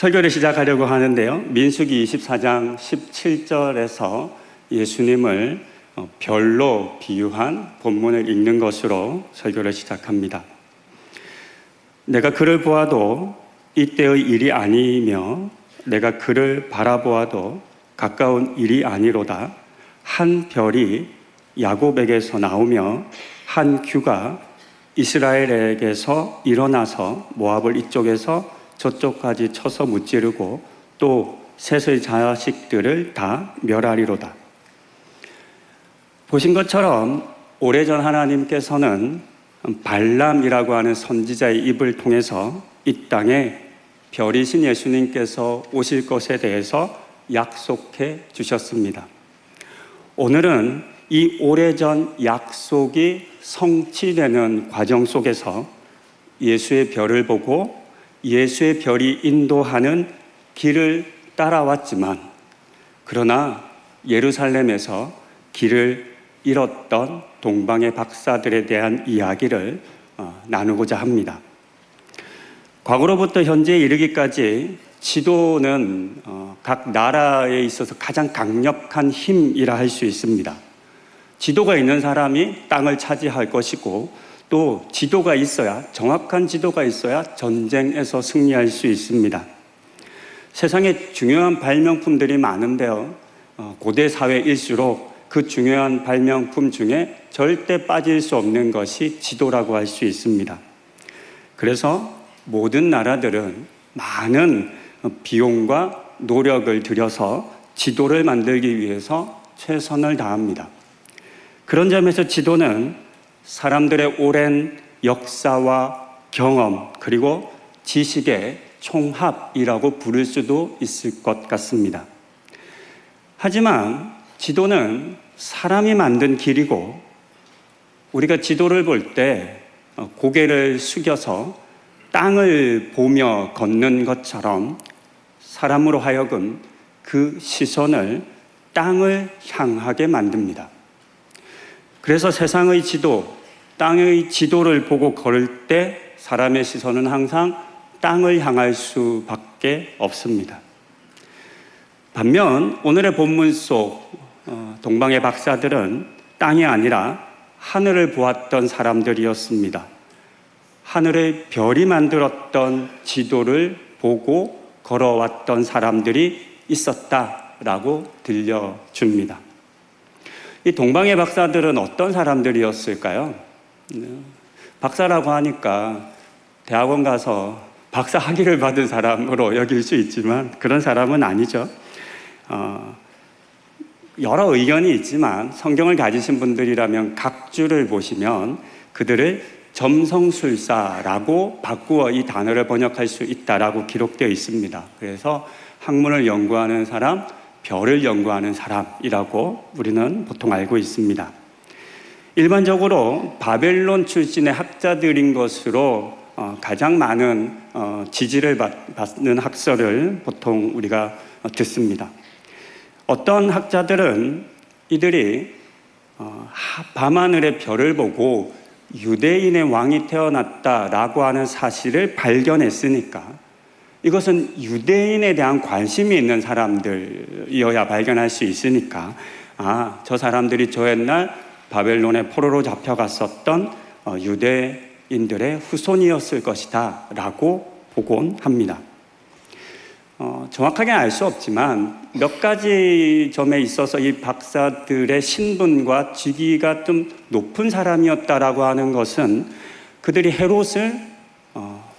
설교를 시작하려고 하는데요. 민수기 24장 17절에서 예수님을 별로 비유한 본문을 읽는 것으로 설교를 시작합니다. 내가 그를 보아도 이때의 일이 아니며 내가 그를 바라보아도 가까운 일이 아니로다. 한 별이 야곱에게서 나오며 한 규가 이스라엘에게서 일어나서 모압을 이쪽에서 저쪽까지 쳐서 무찌르고 또 셋의 자식들을 다 멸하리로다. 보신 것처럼 오래전 하나님께서는 발람이라고 하는 선지자의 입을 통해서 이 땅에 별이신 예수님께서 오실 것에 대해서 약속해 주셨습니다. 오늘은 이 오래전 약속이 성취되는 과정 속에서 예수의 별을 보고 예수의 별이 인도하는 길을 따라왔지만 그러나 예루살렘에서 길을 잃었던 동방의 박사들에 대한 이야기를 나누고자 합니다. 과거로부터 현재에 이르기까지 지도는 각 나라에 있어서 가장 강력한 힘이라 할 수 있습니다. 지도가 있는 사람이 땅을 차지할 것이고 또 지도가 있어야, 정확한 지도가 있어야 전쟁에서 승리할 수 있습니다. 세상에 중요한 발명품들이 많은데요. 고대 사회일수록 그 중요한 발명품 중에 절대 빠질 수 없는 것이 지도라고 할 수 있습니다. 그래서 모든 나라들은 많은 비용과 노력을 들여서 지도를 만들기 위해서 최선을 다합니다. 그런 점에서 지도는 사람들의 오랜 역사와 경험 그리고 지식의 총합이라고 부를 수도 있을 것 같습니다. 하지만 지도는 사람이 만든 길이고 우리가 지도를 볼 때 고개를 숙여서 땅을 보며 걷는 것처럼 사람으로 하여금 그 시선을 땅을 향하게 만듭니다. 그래서 세상의 지도, 땅의 지도를 보고 걸을 때 사람의 시선은 항상 땅을 향할 수밖에 없습니다. 반면 오늘의 본문 속 동방의 박사들은 땅이 아니라 하늘을 보았던 사람들이었습니다. 하늘의 별이 만들었던 지도를 보고 걸어왔던 사람들이 있었다라고 들려줍니다. 이 동방의 박사들은 어떤 사람들이었을까요? 박사라고 하니까 대학원 가서 박사 학위를 받은 사람으로 여길 수 있지만 그런 사람은 아니죠. 여러 의견이 있지만 성경을 가지신 분들이라면 각 줄을 보시면 그들을 점성술사라고 바꾸어 이 단어를 번역할 수 있다라고 기록되어 있습니다. 그래서 학문을 연구하는 사람, 별을 연구하는 사람이라고 우리는 보통 알고 있습니다. 일반적으로 바벨론 출신의 학자들인 것으로 가장 많은 지지를 받는 학설을 보통 우리가 듣습니다. 어떤 학자들은 이들이 밤하늘의 별을 보고 유대인의 왕이 태어났다라고 하는 사실을 발견했으니까 이것은 유대인에 대한 관심이 있는 사람들이어야 발견할 수 있으니까 저 사람들이 저 옛날 바벨론의 포로로 잡혀갔었던 유대인들의 후손이었을 것이다 라고 보곤 합니다. 정확하게 알 수 없지만 몇 가지 점에 있어서 이 박사들의 신분과 직위가 좀 높은 사람이었다라고 하는 것은 그들이 헤롯을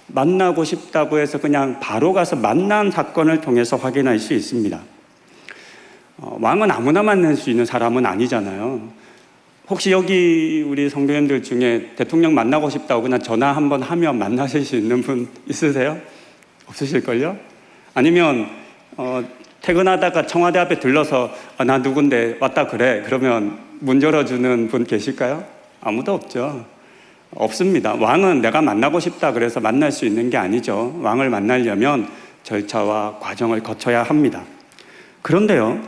만나고 싶다고 해서 그냥 바로 가서 만난 사건을 통해서 확인할 수 있습니다. 왕은 아무나 만날 수 있는 사람은 아니잖아요. 혹시 여기 우리 성도님들 중에 대통령 만나고 싶다고 그냥 전화 한번 하면 만나실 수 있는 분 있으세요? 없으실걸요? 아니면 퇴근하다가 청와대 앞에 들러서 나 누군데 왔다 그래 그러면 문 열어주는 분 계실까요? 아무도 없죠. 없습니다. 왕은 내가 만나고 싶다 그래서 만날 수 있는 게 아니죠. 왕을 만나려면 절차와 과정을 거쳐야 합니다. 그런데요,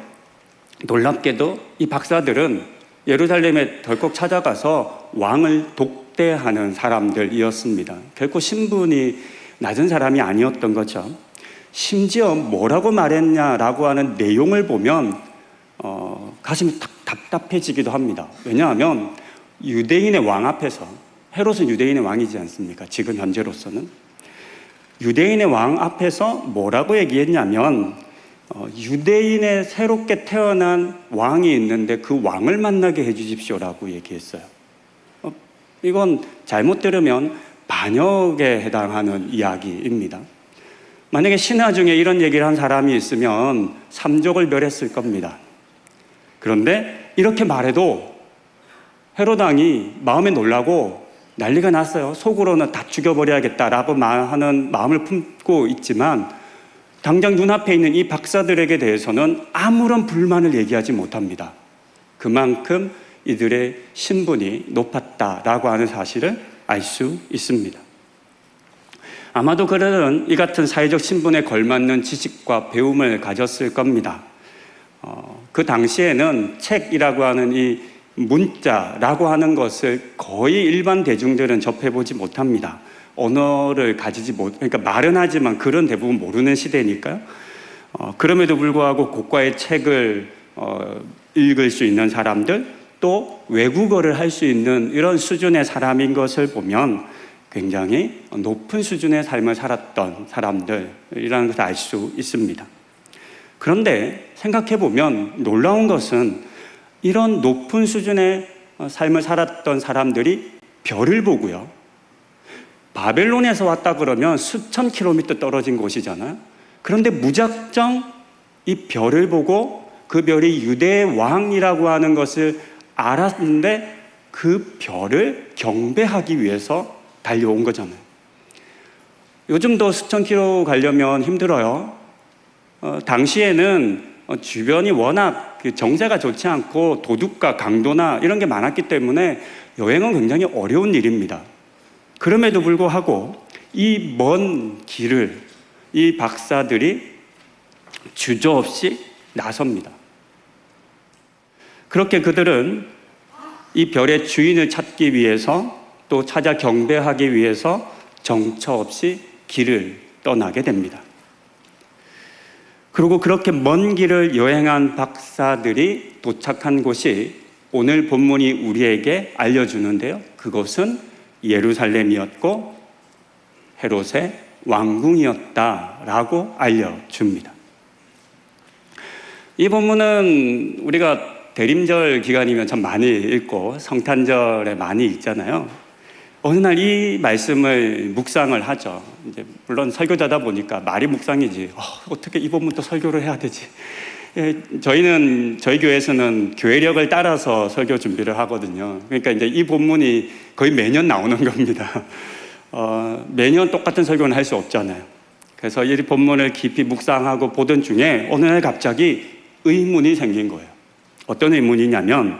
놀랍게도 이 박사들은 예루살렘에 덜컥 찾아가서 왕을 독대하는 사람들이었습니다. 결코 신분이 낮은 사람이 아니었던 거죠. 심지어 뭐라고 말했냐라고 하는 내용을 보면 가슴이 답답해지기도 합니다. 왜냐하면 유대인의 왕 앞에서, 헤롯은 유대인의 왕이지 않습니까? 지금 현재로서는. 유대인의 왕 앞에서 뭐라고 얘기했냐면 유대인의 새롭게 태어난 왕이 있는데 그 왕을 만나게 해주십시오라고 얘기했어요. 이건 잘못 들으면 반역에 해당하는 이야기입니다. 만약에 신화 중에 이런 얘기를 한 사람이 있으면 삼족을 멸했을 겁니다. 그런데 이렇게 말해도 헤롯 왕이 마음에 놀라고 난리가 났어요. 속으로는 다 죽여버려야겠다라고 하는 마음을 품고 있지만 당장 눈앞에 있는 이 박사들에게 대해서는 아무런 불만을 얘기하지 못합니다. 그만큼 이들의 신분이 높았다라고 하는 사실을 알 수 있습니다. 아마도 그들은 이 같은 사회적 신분에 걸맞는 지식과 배움을 가졌을 겁니다. 그 당시에는 책이라고 하는 이 문자라고 하는 것을 거의 일반 대중들은 접해보지 못합니다. 언어를 가지지 그러니까 말은 하지만 글은 대부분 모르는 시대니까요. 그럼에도 불구하고 고가의 책을 읽을 수 있는 사람들, 또 외국어를 할 수 있는 이런 수준의 사람인 것을 보면 굉장히 높은 수준의 삶을 살았던 사람들이라는 것을 알 수 있습니다. 그런데 생각해보면 놀라운 것은 이런 높은 수준의 삶을 살았던 사람들이 별을 보고요. 바벨론에서 왔다 그러면 수천 킬로미터 떨어진 곳이잖아요. 그런데 무작정 이 별을 보고 그 별이 유대의 왕이라고 하는 것을 알았는데 그 별을 경배하기 위해서 달려온 거잖아요. 요즘도 수천 킬로 가려면 힘들어요. 당시에는 주변이 워낙 정세가 좋지 않고 도둑과 강도나 이런 게 많았기 때문에 여행은 굉장히 어려운 일입니다. 그럼에도 불구하고 이 먼 길을 이 박사들이 주저없이 나섭니다. 그렇게 그들은 이 별의 주인을 찾기 위해서 또 찾아 경배하기 위해서 정처 없이 길을 떠나게 됩니다. 그리고 그렇게 먼 길을 여행한 박사들이 도착한 곳이 오늘 본문이 우리에게 알려주는데요. 그것은 예루살렘이었고 헤롯의 왕궁이었다라고 알려줍니다. 이 본문은 우리가 대림절 기간이면 참 많이 읽고 성탄절에 많이 읽잖아요. 어느 날 이 말씀을 묵상을 하죠. 이제 물론 설교자다 보니까 말이 묵상이지. 어떻게 이 본문 또 설교를 해야 되지? 저희 교회에서는 교회력을 따라서 설교 준비를 하거든요. 그러니까 이제 이 본문이 거의 매년 나오는 겁니다. 매년 똑같은 설교는 할 수 없잖아요. 그래서 이 본문을 깊이 묵상하고 보던 중에 어느 날 갑자기 의문이 생긴 거예요. 어떤 의문이냐면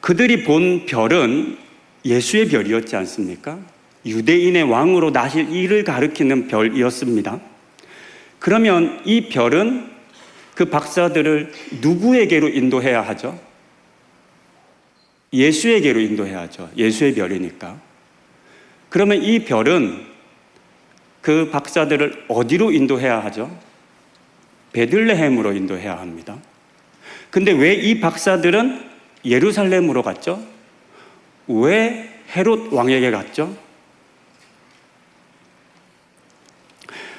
그들이 본 별은 예수의 별이었지 않습니까? 유대인의 왕으로 나실 이를 가리키는 별이었습니다. 그러면 이 별은 그 박사들을 누구에게로 인도해야 하죠? 예수에게로 인도해야 하죠. 예수의 별이니까. 그러면 이 별은 그 박사들을 어디로 인도해야 하죠? 베들레헴으로 인도해야 합니다. 근데 왜 이 박사들은 예루살렘으로 갔죠? 왜 헤롯 왕에게 갔죠?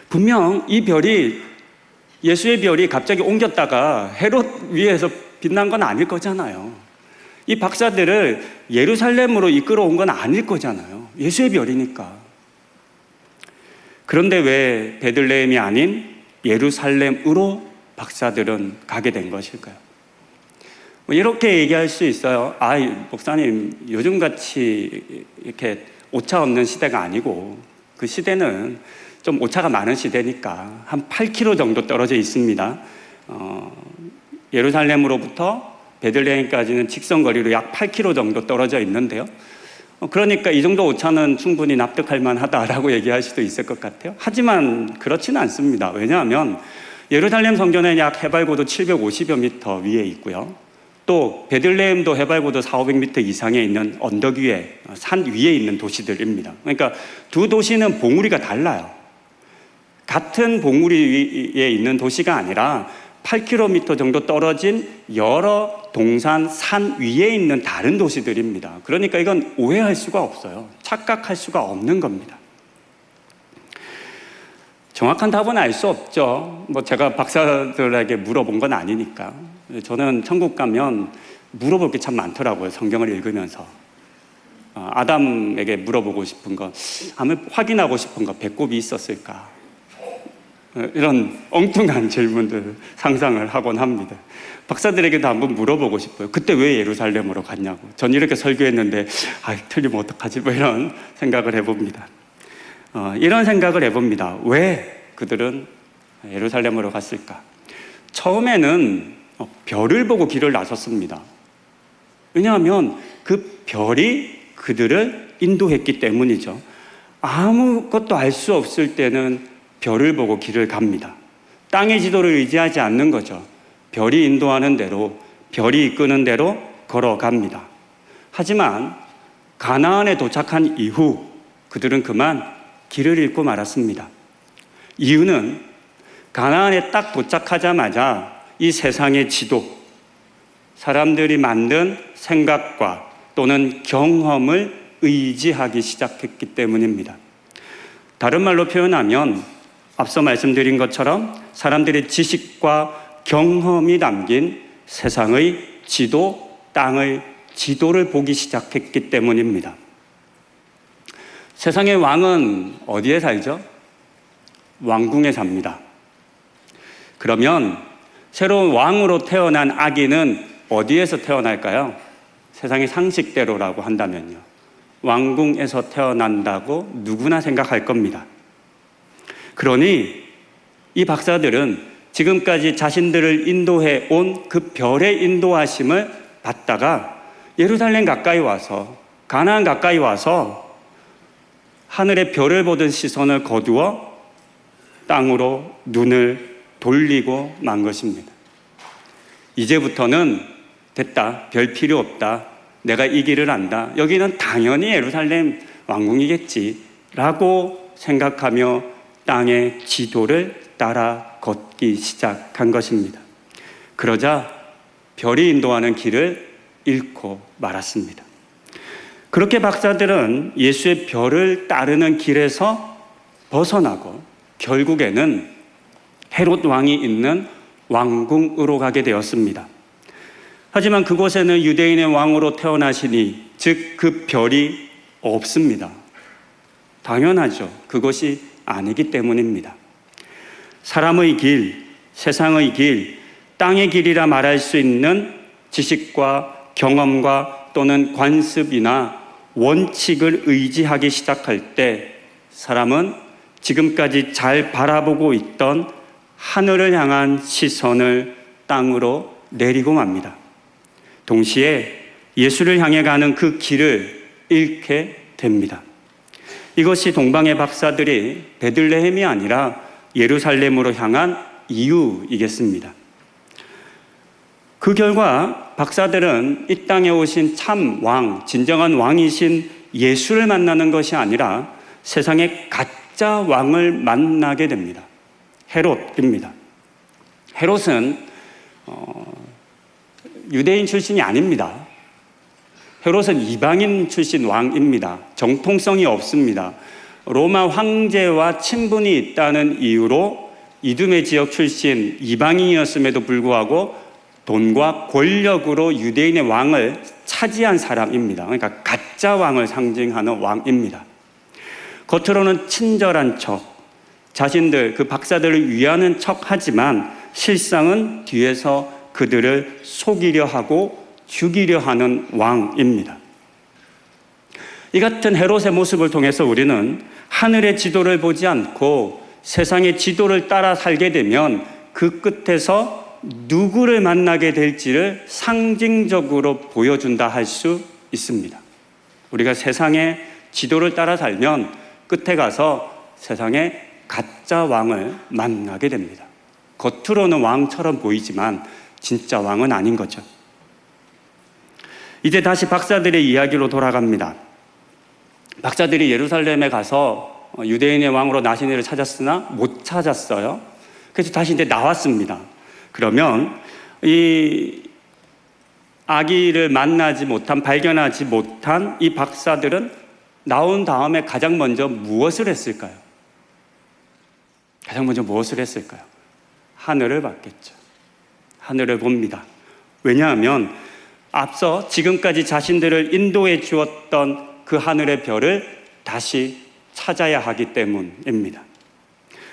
분명 이 별이, 예수의 별이 갑자기 옮겼다가 헤롯 위에서 빛난 건 아닐 거잖아요. 이 박사들을 예루살렘으로 이끌어온 건 아닐 거잖아요. 예수의 별이니까. 그런데 왜 베들레헴이 아닌 예루살렘으로 박사들은 가게 된 것일까요? 이렇게 얘기할 수 있어요. 목사님, 요즘같이 이렇게 오차 없는 시대가 아니고 그 시대는 좀 오차가 많은 시대니까 한 8km 정도 떨어져 있습니다. 예루살렘으로부터 베들레헴까지는 직선거리로 약 8km 정도 떨어져 있는데요. 그러니까 이 정도 오차는 충분히 납득할 만하다라고 얘기할 수도 있을 것 같아요. 하지만 그렇지는 않습니다. 왜냐하면 예루살렘 성전은 약 해발고도 750여 미터 위에 있고요. 또 베들레헴도 해발고도 400~500m 이상에 있는 언덕 위에, 산 위에 있는 도시들입니다. 그러니까 두 도시는 봉우리가 달라요. 같은 봉우리에 있는 도시가 아니라 8km 정도 떨어진 여러 동산 산 위에 있는 다른 도시들입니다. 그러니까 이건 오해할 수가 없어요. 착각할 수가 없는 겁니다. 정확한 답은 알 수 없죠. 제가 박사들에게 물어본 건 아니니까. 저는 천국 가면 물어볼 게 참 많더라고요. 성경을 읽으면서. 아담에게 물어보고 싶은 거, 한번 확인하고 싶은 거, 배꼽이 있었을까? 이런 엉뚱한 질문들 상상을 하곤 합니다. 박사들에게도 한번 물어보고 싶어요. 그때 왜 예루살렘으로 갔냐고. 전 이렇게 설교했는데 틀리면 어떡하지? 이런 생각을 해봅니다. 이런 생각을 해봅니다. 왜 그들은 예루살렘으로 갔을까? 처음에는 별을 보고 길을 나섰습니다. 왜냐하면 그 별이 그들을 인도했기 때문이죠. 아무것도 알 수 없을 때는 별을 보고 길을 갑니다. 땅의 지도를 의지하지 않는 거죠. 별이 인도하는 대로, 별이 이끄는 대로 걸어갑니다. 하지만 가나안에 도착한 이후 그들은 그만 길을 잃고 말았습니다. 이유는 가나안에 딱 도착하자마자 이 세상의 지도, 사람들이 만든 생각과 또는 경험을 의지하기 시작했기 때문입니다. 다른 말로 표현하면 앞서 말씀드린 것처럼 사람들의 지식과 경험이 담긴 세상의 지도, 땅의 지도를 보기 시작했기 때문입니다. 세상의 왕은 어디에 살죠? 왕궁에 삽니다. 그러면 새로운 왕으로 태어난 아기는 어디에서 태어날까요? 세상의 상식대로라고 한다면요. 왕궁에서 태어난다고 누구나 생각할 겁니다. 그러니 이 박사들은 지금까지 자신들을 인도해 온 그 별의 인도하심을 받다가 예루살렘 가까이 와서, 가나안 가까이 와서 하늘의 별을 보던 시선을 거두어 땅으로 눈을 돌리고 만 것입니다. 이제부터는 됐다, 별 필요 없다, 내가 이 길을 안다, 여기는 당연히 예루살렘 왕궁이겠지 라고 생각하며 땅의 지도를 따라 걷기 시작한 것입니다. 그러자 별이 인도하는 길을 잃고 말았습니다. 그렇게 박사들은 예수의 별을 따르는 길에서 벗어나고 결국에는 헤롯 왕이 있는 왕궁으로 가게 되었습니다. 하지만 그곳에는 유대인의 왕으로 태어나시니, 즉 그 별이 없습니다. 당연하죠. 그것이 아니기 때문입니다. 사람의 길, 세상의 길, 땅의 길이라 말할 수 있는 지식과 경험과 또는 관습이나 원칙을 의지하기 시작할 때 사람은 지금까지 잘 바라보고 있던 하늘을 향한 시선을 땅으로 내리고 맙니다. 동시에 예수를 향해 가는 그 길을 잃게 됩니다. 이것이 동방의 박사들이 베들레헴이 아니라 예루살렘으로 향한 이유이겠습니다. 그 결과 박사들은 이 땅에 오신 참 왕, 진정한 왕이신 예수를 만나는 것이 아니라 세상의 가짜 왕을 만나게 됩니다. 헤롯입니다. 헤롯은 유대인 출신이 아닙니다. 헤롯은 이방인 출신 왕입니다. 정통성이 없습니다. 로마 황제와 친분이 있다는 이유로 이두메 지역 출신 이방인이었음에도 불구하고 돈과 권력으로 유대인의 왕을 차지한 사람입니다. 그러니까 가짜 왕을 상징하는 왕입니다. 겉으로는 친절한 척, 자신들, 그 박사들을 위하는 척 하지만 실상은 뒤에서 그들을 속이려 하고 죽이려 하는 왕입니다. 이 같은 헤롯의 모습을 통해서 우리는 하늘의 지도를 보지 않고 세상의 지도를 따라 살게 되면 그 끝에서 누구를 만나게 될지를 상징적으로 보여준다 할 수 있습니다. 우리가 세상의 지도를 따라 살면 끝에 가서 세상의 가짜 왕을 만나게 됩니다. 겉으로는 왕처럼 보이지만 진짜 왕은 아닌 거죠. 이제 다시 박사들의 이야기로 돌아갑니다. 박사들이 예루살렘에 가서 유대인의 왕으로 나신 이를 찾았으나 못 찾았어요. 그래서 다시 이제 나왔습니다. 그러면 이 아기를 발견하지 못한 이 박사들은 나온 다음에 가장 먼저 무엇을 했을까요? 하늘을 봤겠죠. 하늘을 봅니다. 왜냐하면 앞서 지금까지 자신들을 인도해 주었던 그 하늘의 별을 다시 찾아야 하기 때문입니다.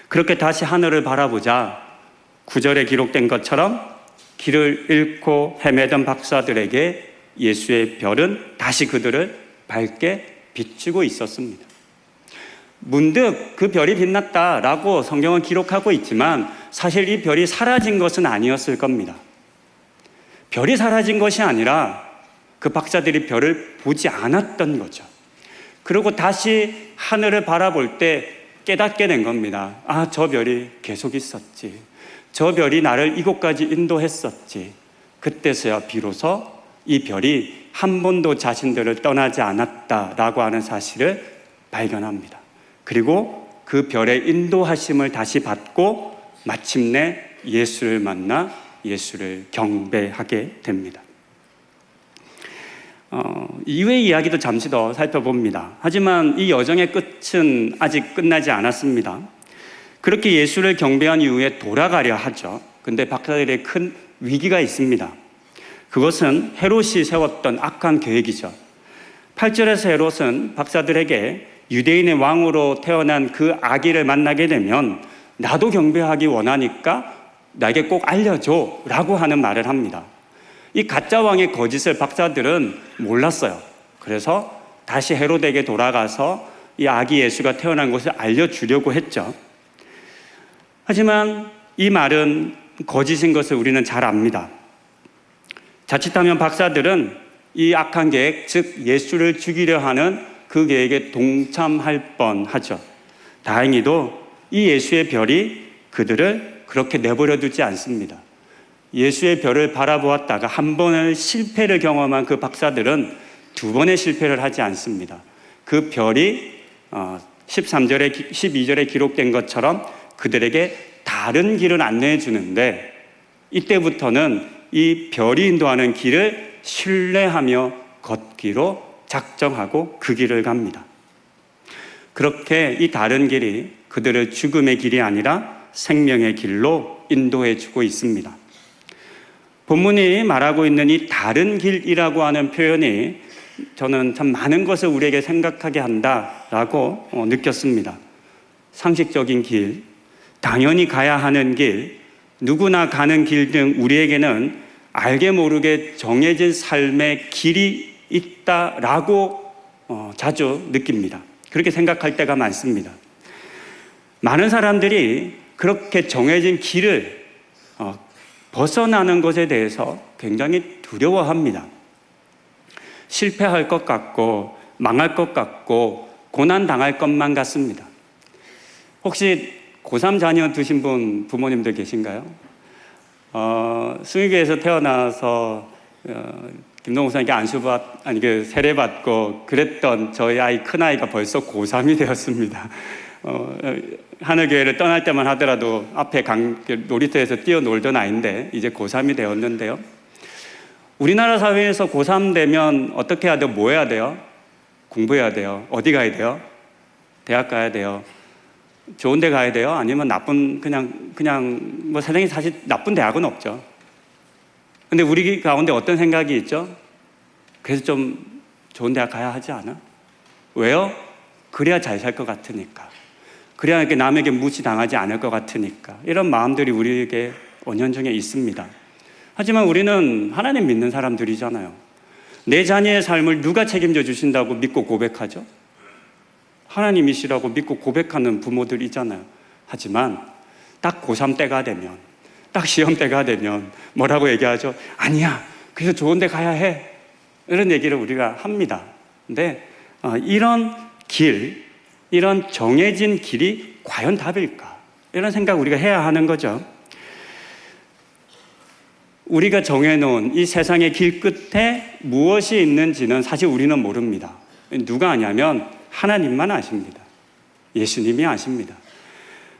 그렇게 다시 하늘을 바라보자 9절에 기록된 것처럼 길을 잃고 헤매던 박사들에게 예수의 별은 다시 그들을 밝게 비추고 있었습니다. 문득 그 별이 빛났다라고 성경은 기록하고 있지만 사실 이 별이 사라진 것은 아니었을 겁니다. 별이 사라진 것이 아니라 그 박사들이 별을 보지 않았던 거죠. 그리고 다시 하늘을 바라볼 때 깨닫게 된 겁니다. 아, 저 별이 계속 있었지. 저 별이 나를 이곳까지 인도했었지. 그때서야 비로소 이 별이 한 번도 자신들을 떠나지 않았다라고 하는 사실을 발견합니다. 그리고 그 별의 인도하심을 다시 받고 마침내 예수를 만나 예수를 경배하게 됩니다. 이후의 이야기도 잠시 더 살펴봅니다. 하지만 이 여정의 끝은 아직 끝나지 않았습니다. 그렇게 예수를 경배한 이후에 돌아가려 하죠. 근데 박사들의 큰 위기가 있습니다. 그것은 헤롯이 세웠던 악한 계획이죠. 8절에서 헤롯은 박사들에게 유대인의 왕으로 태어난 그 아기를 만나게 되면 나도 경배하기 원하니까 나에게 꼭 알려줘 라고 하는 말을 합니다. 이 가짜 왕의 거짓을 박사들은 몰랐어요. 그래서 다시 헤롯에게 돌아가서 이 아기 예수가 태어난 것을 알려주려고 했죠. 하지만 이 말은 거짓인 것을 우리는 잘 압니다. 자칫하면 박사들은 이 악한 계획, 즉 예수를 죽이려 하는 그 계획에 동참할 뻔하죠. 다행히도 이 예수의 별이 그들을 그렇게 내버려 두지 않습니다. 예수의 별을 바라보았다가 한 번의 실패를 경험한 그 박사들은 두 번의 실패를 하지 않습니다. 그 별이 12절에 기록된 것처럼 그들에게 다른 길을 안내해 주는데 이때부터는 이 별이 인도하는 길을 신뢰하며 걷기로 작정하고 그 길을 갑니다. 그렇게 이 다른 길이 그들을 죽음의 길이 아니라 생명의 길로 인도해 주고 있습니다. 본문이 말하고 있는 이 다른 길이라고 하는 표현이 저는 참 많은 것을 우리에게 생각하게 한다라고 느꼈습니다. 상식적인 길, 당연히 가야 하는 길, 누구나 가는 길 등 우리에게는 알게 모르게 정해진 삶의 길이 있다라고 자주 느낍니다. 그렇게 생각할 때가 많습니다. 많은 사람들이 그렇게 정해진 길을 벗어나는 것에 대해서 굉장히 두려워합니다. 실패할 것 같고 망할 것 같고 고난당할 것만 같습니다. 혹시 고3 자녀 두신 분 부모님들 계신가요? 수의교에서 태어나서 김동욱 선생님께 세례받고 그랬던 저희 아이 큰아이가 벌써 고3이 되었습니다. 하늘교회를 떠날 때만 하더라도 앞에 놀이터에서 뛰어놀던 아이인데 이제 고3이 되었는데요. 우리나라 사회에서 고3 되면 어떻게 해야 돼요? 뭐 해야 돼요? 공부해야 돼요. 어디 가야 돼요? 대학 가야 돼요. 좋은 데 가야 돼요? 아니면 그냥 뭐 세상에 사실 나쁜 대학은 없죠. 근데 우리 가운데 어떤 생각이 있죠? 그래서 좀 좋은 대학 가야 하지 않아? 왜요? 그래야 잘 살 것 같으니까. 그래야 이렇게 남에게 무시당하지 않을 것 같으니까. 이런 마음들이 우리에게 은연중에 있습니다. 하지만 우리는 하나님 믿는 사람들이잖아요. 내 자녀의 삶을 누가 책임져 주신다고 믿고 고백하죠? 하나님이시라고 믿고 고백하는 부모들이잖아요. 하지만 딱 고3 때가 되면, 딱 시험 때가 되면 뭐라고 얘기하죠? 아니야, 그래서 좋은 데 가야 해. 이런 얘기를 우리가 합니다. 근데 이런 길, 이런 정해진 길이 과연 답일까? 이런 생각 우리가 해야 하는 거죠. 우리가 정해놓은 이 세상의 길 끝에 무엇이 있는지는 사실 우리는 모릅니다. 누가 아냐면 하나님만 아십니다. 예수님이 아십니다.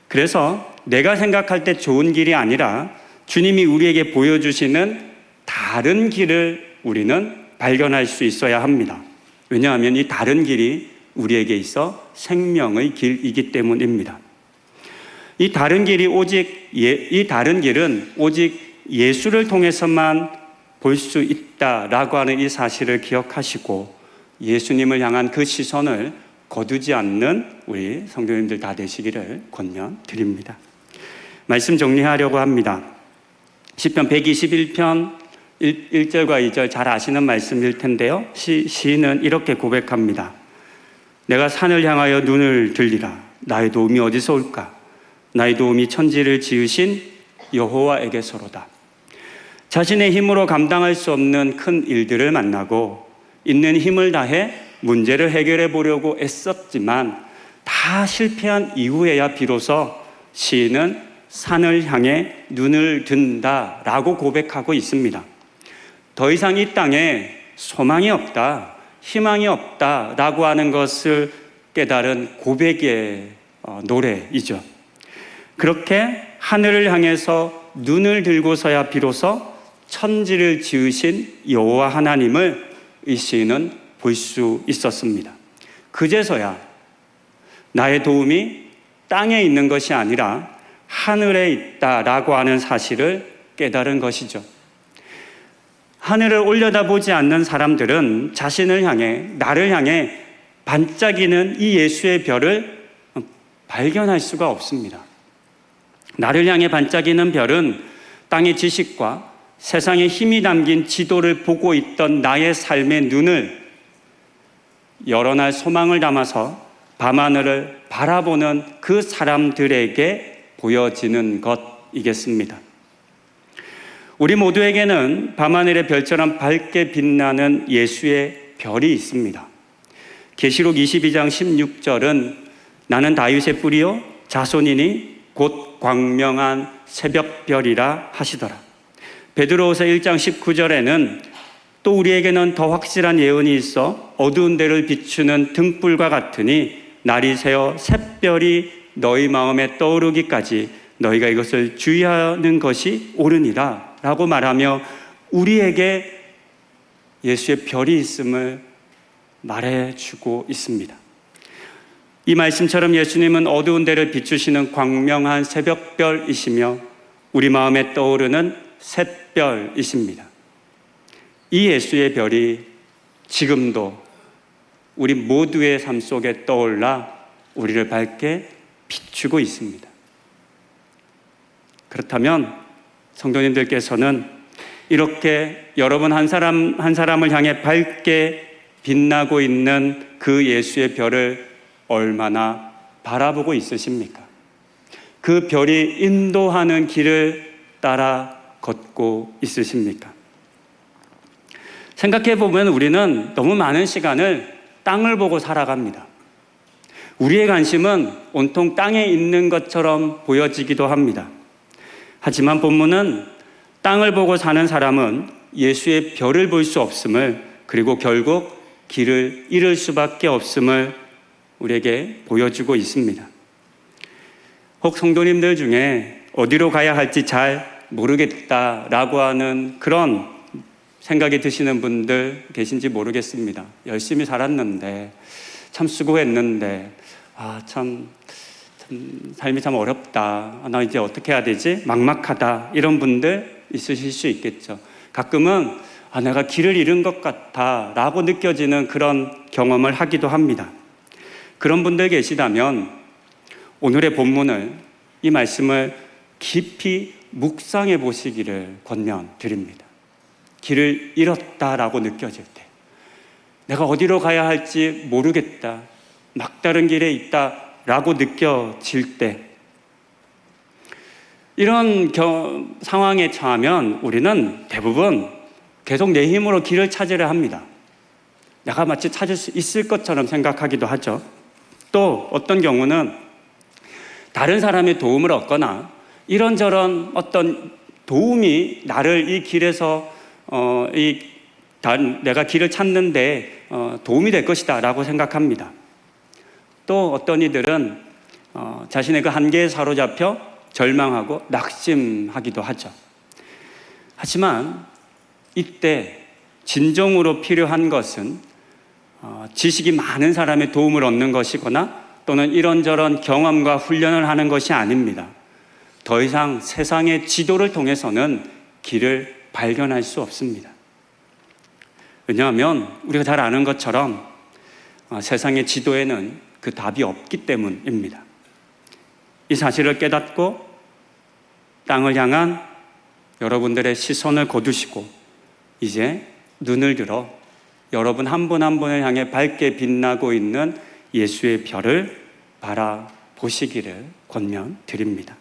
그래서 내가 생각할 때 좋은 길이 아니라 주님이 우리에게 보여주시는 다른 길을 우리는 발견할 수 있어야 합니다. 왜냐하면 이 다른 길이 우리에게 있어 생명의 길이기 때문입니다. 이 다른 길은 오직 예수를 통해서만 볼 수 있다라고 하는 이 사실을 기억하시고 예수님을 향한 그 시선을 거두지 않는 우리 성도님들 다 되시기를 권면드립니다. 말씀 정리하려고 합니다. 시편 121편 1절과 2절 잘 아시는 말씀일 텐데요. 시인은 이렇게 고백합니다. 내가 산을 향하여 눈을 들리라. 나의 도움이 어디서 올까? 나의 도움이 천지를 지으신 여호와에게서로다. 자신의 힘으로 감당할 수 없는 큰 일들을 만나고 있는 힘을 다해 문제를 해결해 보려고 애썼지만 다 실패한 이후에야 비로소 시인은 산을 향해 눈을 든다라고 고백하고 있습니다. 더 이상 이 땅에 소망이 없다, 희망이 없다라고 하는 것을 깨달은 고백의 노래이죠. 그렇게 하늘을 향해서 눈을 들고서야 비로소 천지를 지으신 여호와 하나님을 이 시인은 볼 수 있었습니다. 그제서야 나의 도움이 땅에 있는 것이 아니라 하늘에 있다라고 하는 사실을 깨달은 것이죠. 하늘을 올려다보지 않는 사람들은 자신을 향해, 나를 향해 반짝이는 이 예수의 별을 발견할 수가 없습니다. 나를 향해 반짝이는 별은 땅의 지식과 세상의 힘이 담긴 지도를 보고 있던 나의 삶의 눈을 여러 날 소망을 담아서 밤하늘을 바라보는 그 사람들에게 보여지는 것이겠습니다. 우리 모두에게는 밤하늘의 별처럼 밝게 빛나는 예수의 별이 있습니다. 계시록 22장 16절은 나는 다윗의 뿌리요 자손이니 곧 광명한 새벽별이라 하시더라. 베드로후서 1장 19절에는 또 우리에게는 더 확실한 예언이 있어 어두운 데를 비추는 등불과 같으니 날이 새어 샛별이 너희 마음에 떠오르기까지 너희가 이것을 주의하는 것이 옳으니라 라고 말하며 우리에게 예수의 별이 있음을 말해주고 있습니다. 이 말씀처럼 예수님은 어두운 데를 비추시는 광명한 새벽별이시며 우리 마음에 떠오르는 샛별이십니다. 이 예수의 별이 지금도 우리 모두의 삶 속에 떠올라 우리를 밝게 비추고 있습니다. 그렇다면 성도님들께서는 이렇게 여러분 한 사람을 향해 밝게 빛나고 있는 그 예수의 별을 얼마나 바라보고 있으십니까? 그 별이 인도하는 길을 따라 걷고 있으십니까? 생각해 보면 우리는 너무 많은 시간을 땅을 보고 살아갑니다. 우리의 관심은 온통 땅에 있는 것처럼 보여지기도 합니다. 하지만 본문은 땅을 보고 사는 사람은 예수의 별을 볼 수 없음을, 그리고 결국 길을 잃을 수밖에 없음을 우리에게 보여주고 있습니다. 혹 성도님들 중에 어디로 가야 할지 잘 모르겠다라고 하는 그런 생각이 드시는 분들 계신지 모르겠습니다. 열심히 살았는데, 참 수고했는데, 참 삶이 참 어렵다. 나 이제 어떻게 해야 되지? 막막하다. 이런 분들 있으실 수 있겠죠. 가끔은 내가 길을 잃은 것 같아 라고 느껴지는 그런 경험을 하기도 합니다. 그런 분들 계시다면 오늘의 본문을, 이 말씀을 깊이 묵상해 보시기를 권면드립니다. 길을 잃었다라고 느껴질 때, 내가 어디로 가야 할지 모르겠다, 막다른 길에 있다라고 느껴질 때, 이런 상황에 처하면 우리는 대부분 계속 내 힘으로 길을 찾으려 합니다. 내가 마치 찾을 수 있을 것처럼 생각하기도 하죠. 또 어떤 경우는 다른 사람의 도움을 얻거나 이런저런 어떤 도움이 나를 이 길에서 내가 길을 찾는데 도움이 될 것이다 라고 생각합니다. 또 어떤 이들은 자신의 그 한계에 사로잡혀 절망하고 낙심하기도 하죠. 하지만 이때 진정으로 필요한 것은 지식이 많은 사람의 도움을 얻는 것이거나 또는 이런저런 경험과 훈련을 하는 것이 아닙니다. 더 이상 세상의 지도를 통해서는 길을 발견할 수 없습니다. 왜냐하면 우리가 잘 아는 것처럼 세상의 지도에는 그 답이 없기 때문입니다. 이 사실을 깨닫고 땅을 향한 여러분들의 시선을 거두시고 이제 눈을 들어 여러분 한 분 한 분을 향해 밝게 빛나고 있는 예수의 별을 바라보시기를 권면드립니다.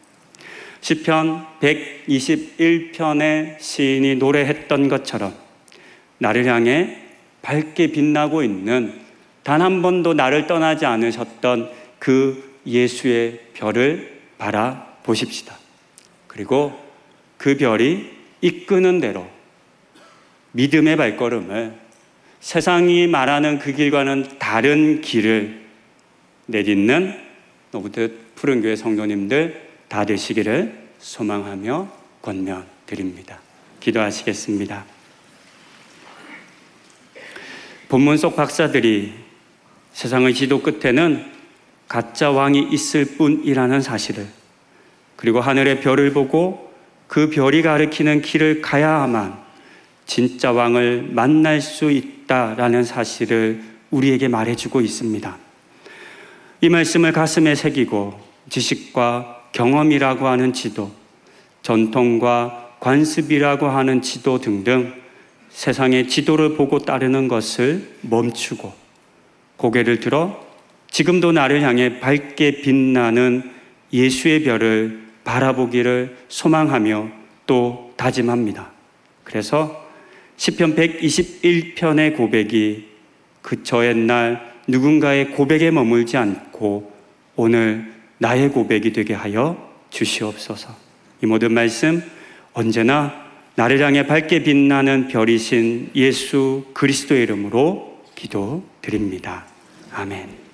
시편 121편의 시인이 노래했던 것처럼 나를 향해 밝게 빛나고 있는 단 한 번도 나를 떠나지 않으셨던 그 예수의 별을 바라보십시다. 그리고 그 별이 이끄는 대로 믿음의 발걸음을 세상이 말하는 그 길과는 다른 길을 내딛는 노브듯 푸른교회 성도님들 다 되시기를 소망하며 권면드립니다. 기도하시겠습니다. 본문 속 박사들이 세상의 지도 끝에는 가짜 왕이 있을 뿐이라는 사실을, 그리고 하늘의 별을 보고 그 별이 가리키는 길을 가야만 진짜 왕을 만날 수 있다라는 사실을 우리에게 말해주고 있습니다. 이 말씀을 가슴에 새기고 지식과 경험이라고 하는 지도, 전통과 관습이라고 하는 지도 등등 세상의 지도를 보고 따르는 것을 멈추고 고개를 들어 지금도 나를 향해 밝게 빛나는 예수의 별을 바라보기를 소망하며 또 다짐합니다. 그래서 시편 121편의 고백이 그저 옛날 누군가의 고백에 머물지 않고 오늘 나의 고백이 되게 하여 주시옵소서. 이 모든 말씀 언제나 나를 향해 밝게 빛나는 별이신 예수 그리스도의 이름으로 기도드립니다. 아멘.